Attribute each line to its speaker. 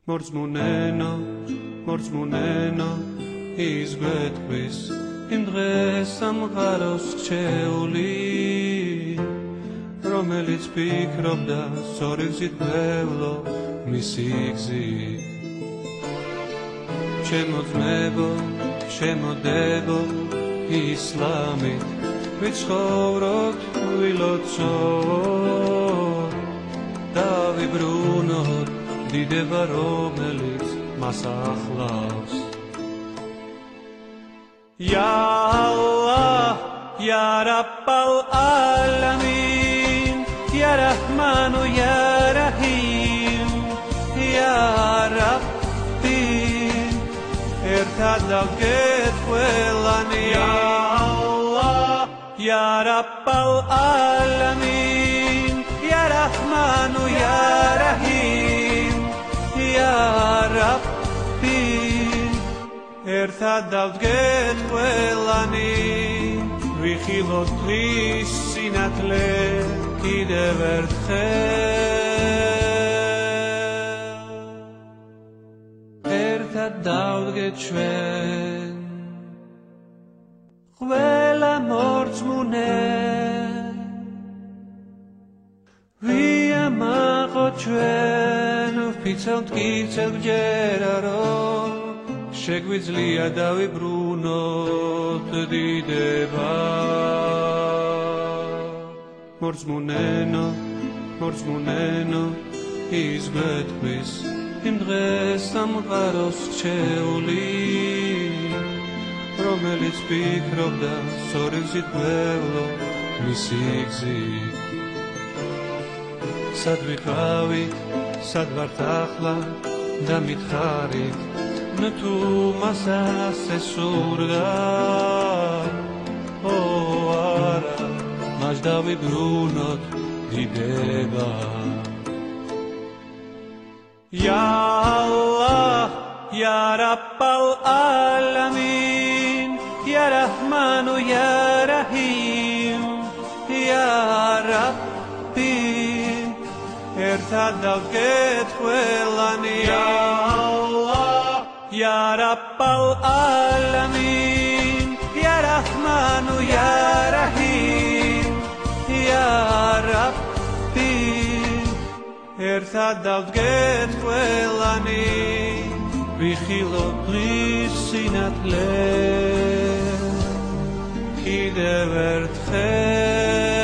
Speaker 1: მორწმუნენო ის გვეთქვის იმ დღეს სამყაროს რჩეული რომელიც ფიქრობდა სწორი გზით ველო მისი გზით შემოდებო ისლამით ვიცხოვროთ ვილოცოთ დავიბრუნოთ დიდება რომელიც მას ახლავს Ya Allah, Ya Rabbal Alamin, Ya Rahmanu, Ya Rahim, Ya Rabbi, ertad getvelani. Ya Allah, Ya Rabbal Alamin, Ya Rahmanu, Ya Rahim, Ya Rabbi. ერთად დავდგეთყველანი ვიხილოთ დღის სინათლე კიდევ ერთხელ ერთად დავდგეთ ჩვენ ყველა მორწმუნე ვიამაყოთ ჩვენ ვფიცავთ კიცელ გჯერა რომ შეგვიძლია დავიბრუნოთ დიდება მორწმუნენო ის გვეთქვის იმ დღეს სამყაროს რჩეული რომელიც ფიქრობდა სწორი გზით ველო მისი გზით სად ვიყავით სად ვართ ახლა და მითხარით თუ მას ასე სურდა არა მას დავიბრუნოთ დიდება Ya Allah Ya Rabbal Alamin Ya Rahmanu Ya Rahim Ya Rabbi ერთად დავგეთყველანი Ya Allah Ya Rabbal Alamin Ya Rahmanu Ya Rahim Ya Rabbi ერთად დავდგეთყველანი ვიხილოთ დღის სინათლე კიდევ ერთხელ